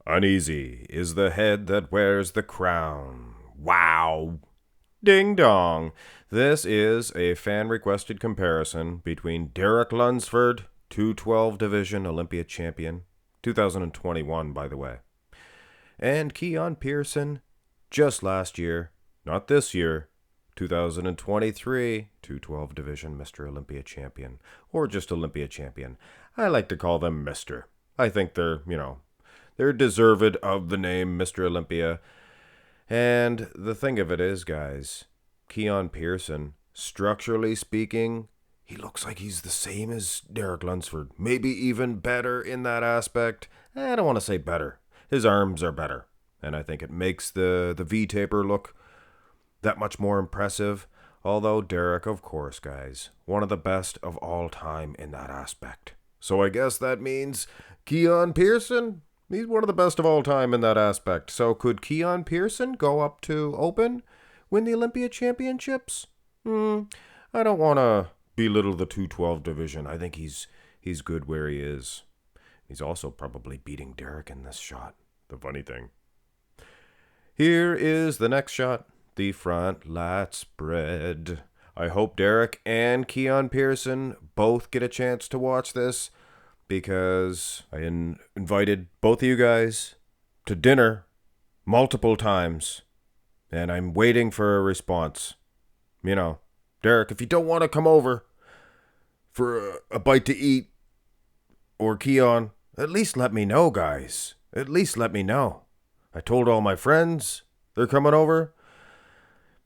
Uneasy is the head that wears the crown. Wow. Ding dong. This is a fan-requested comparison between Derek Lunsford, 212 Division Olympia champion, 2021 by the way, and Keone Pearson, just last year, not this year, 2023 212 Division Mr. Olympia champion, or just Olympia champion. I like to call them Mr. I think they're deserved of the name Mr. Olympia. And the thing of it is, guys, Keone Pearson, structurally speaking, he looks like he's the same as Derek Lunsford. Maybe even better in that aspect. I don't want to say better. His arms are better. And I think it makes the V-taper look that much more impressive. Although Derek, of course, guys, one of the best of all time in that aspect. So I guess that means Keone Pearson, he's one of the best of all time in that aspect. So could Keone Pearson go up to Open, win the Olympia Championships? I don't want to belittle the 212 division. I think he's good where he is. He's also probably beating Derek in this shot. The funny thing. Here is the next shot. The front lat spread. I hope Derek and Keone Pearson both get a chance to watch this, because I invited both of you guys to dinner multiple times, and I'm waiting for a response. Derek, if you don't want to come over for a bite to eat, or Keone, at least let me know, guys. At least let me know. I told all my friends they're coming over.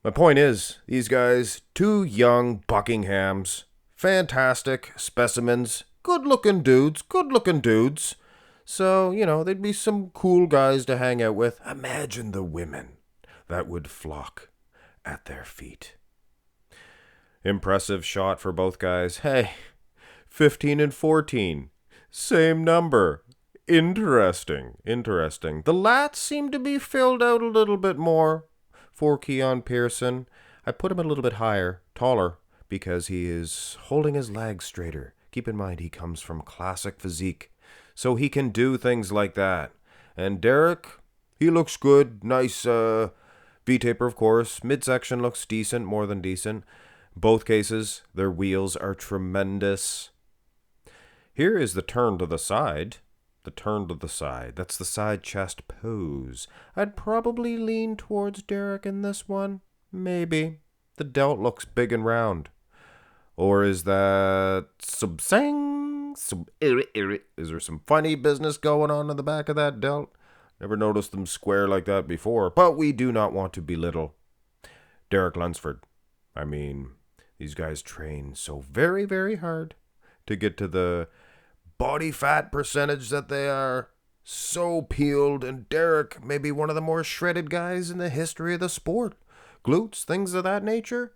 My point is, these guys, two young Buckinghams, fantastic specimens, good-looking dudes. So, they'd be some cool guys to hang out with. Imagine the women that would flock at their feet. Impressive shot for both guys. Hey, 15 and 14. Same number. Interesting. The lats seem to be filled out a little bit more for Keone Pearson. I put him a little bit higher, taller, because he is holding his legs straighter. Keep in mind, he comes from classic physique, so he can do things like that. And Derek, he looks good. Nice V-taper, of course. Midsection looks decent, more than decent. Both cases, their wheels are tremendous. Here is the turn to the side. That's the side chest pose. I'd probably lean towards Derek in this one. Maybe. The delt looks big and round. Or is that sub-sang? Is there some funny business going on in the back of that delt? Never noticed them square like that before. But we do not want to belittle Derek Lunsford. I mean, these guys train so very, very hard to get to the body fat percentage that they are. So peeled, and Derek may be one of the more shredded guys in the history of the sport. Glutes, things of that nature.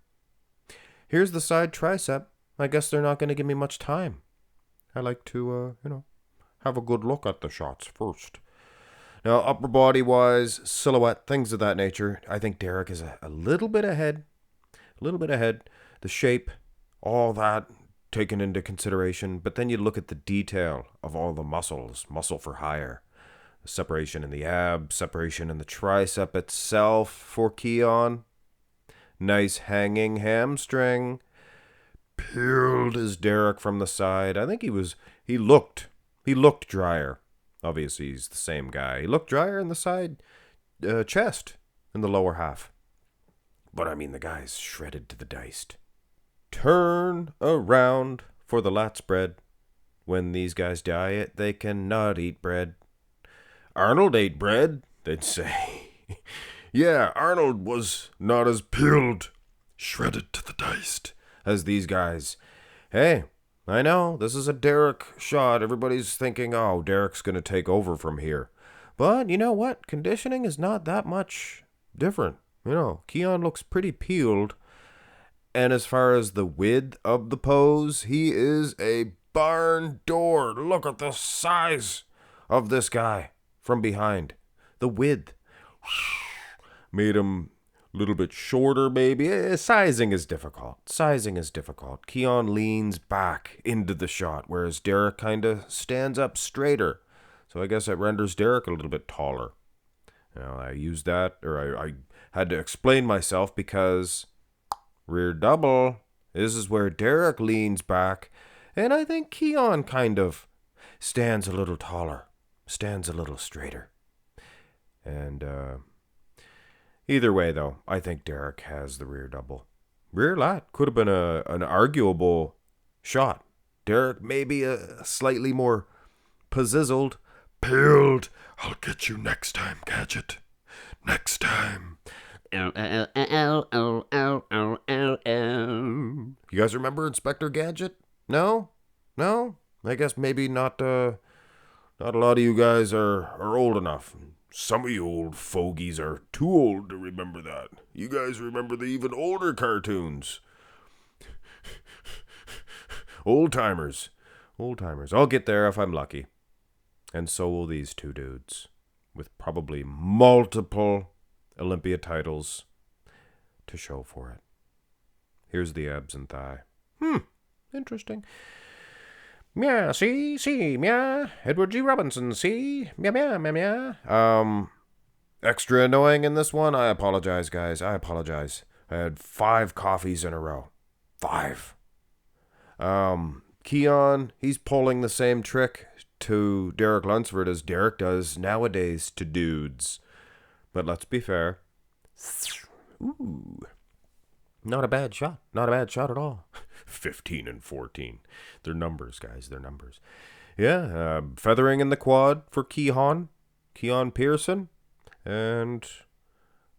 Here's the side tricep. I guess they're not going to give me much time. I like to, have a good look at the shots first. Now, upper body wise, silhouette, things of that nature. I think Derek is a little bit ahead. The shape, all that taken into consideration, but then you look at the detail of all the muscles, muscle for hire, the separation in the abs, separation in the tricep itself for Keone, nice hanging hamstring, peeled as Derek from the side. I think he looked drier. Obviously he's the same guy. He looked drier in the side chest in the lower half, but I mean the guy's shredded to the diced. Turn around for the lat spread. When these guys diet, they cannot eat bread. Arnold ate bread, they'd say. Yeah, Arnold was not as peeled, shredded to the diced as these guys. Hey, I know, this is a Derek shot. Everybody's thinking, oh, Derek's going to take over from here. But you know what? Conditioning is not that much different. Keone looks pretty peeled. And as far as the width of the pose, he is a barn door. Look at the size of this guy from behind. The width made him a little bit shorter, maybe. Sizing is difficult. Keone leans back into the shot, whereas Derek kind of stands up straighter. So I guess it renders Derek a little bit taller. I used that, or I had to explain myself because rear double, this is where Derek leans back, and I think Keone kind of stands a little taller, stands a little straighter. And either way, though, I think Derek has the rear double. Rear lat could have been an arguable shot. Derek maybe a slightly more pilled. I'll get you next time, Gadget. Next time. You guys remember Inspector Gadget? No? I guess maybe not a lot of you guys are old enough. Some of you old fogies are too old to remember that. You guys remember the even older cartoons. Old-timers. I'll get there if I'm lucky. And so will these two dudes, with probably multiple Olympia titles to show for it. Here's the abs and thigh. Interesting. Meow, see, meow. Edward G. Robinson, see, meow. Extra annoying in this one. I apologize, guys. I had 5 coffees in a row. 5. Keone, he's pulling the same trick to Derek Lunsford as Derek does nowadays to dudes. But let's be fair. Ooh. Not a bad shot. Not a bad shot at all. 15 and 14. They're numbers, guys. They're numbers. Yeah, feathering in the quad for Keone Pearson. And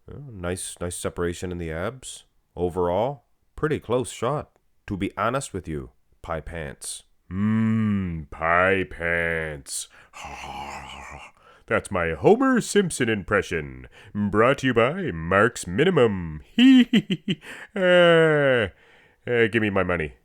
nice separation in the abs. Overall, pretty close shot. To be honest with you, pie pants. Pie pants. That's my Homer Simpson impression. Brought to you by Mark's Minimum. Give me my money.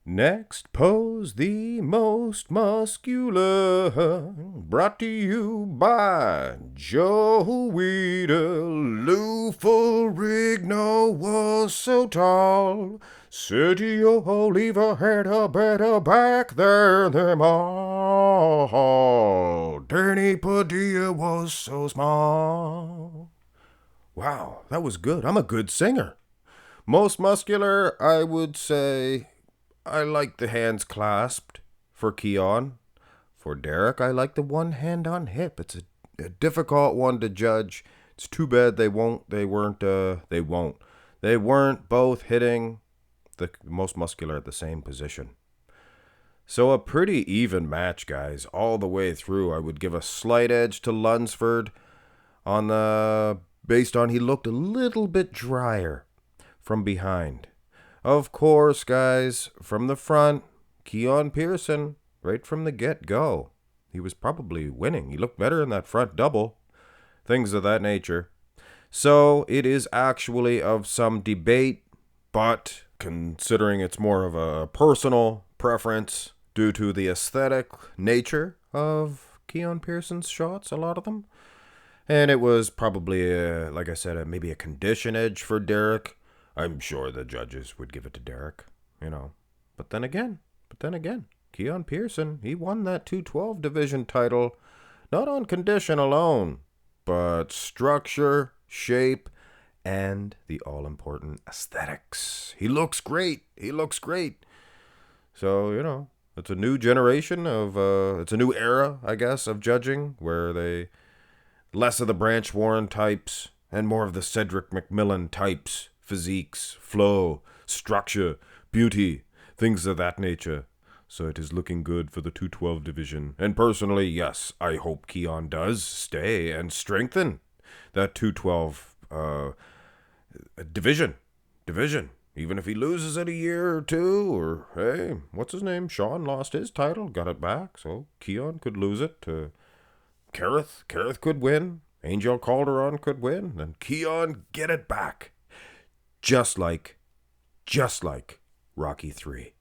Next pose, the most muscular. Brought to you by Joe Weeder. Lou Ferrigno was so tall. Sergio Oliva had a better back than them all. Danny Padilla was so small. Wow, that was good. I'm a good singer. Most muscular, I would say I like the hands clasped for Keone. For Derek, I like the one hand on hip. It's a difficult one to judge. It's too bad they weren't both hitting the most muscular at the same position. So a pretty even match, guys, all the way through. I would give a slight edge to Lunsford based on he looked a little bit drier from behind. Of course, guys, from the front, Keone Pearson, right from the get-go, he was probably winning. He looked better in that front double, things of that nature. So it is actually of some debate, but considering it's more of a personal preference due to the aesthetic nature of Keone Pearson's shots, a lot of them. And it was probably, like I said, maybe a condition edge for Derek. I'm sure the judges would give it to Derek, But then again, Keone Pearson, he won that 212 division title, not on condition alone, but structure, shape, and the all-important aesthetics. He looks great. So, it's a new generation it's a new era, I guess, of judging, where less of the Branch Warren types and more of the Cedric McMillan types, physiques, flow, structure, beauty, things of that nature. So it is looking good for the 212 division. And personally, yes, I hope Keone does stay and strengthen that 212 division. Even if he loses it a year or two, or, hey, what's his name? Sean lost his title, got it back, so Keone could lose it to Kareth. Kareth could win. Angel Calderon could win. And Keone get it back. Just like Rocky 3.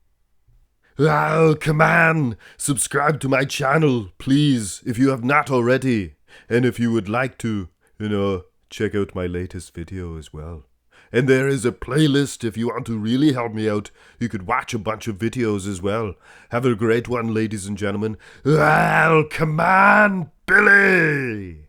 Oh, come on! Subscribe to my channel, please, if you have not already. And if you would like to, check out my latest video as well. And there is a playlist if you want to really help me out. You could watch a bunch of videos as well. Have a great one, ladies and gentlemen. Well, come on, Billy!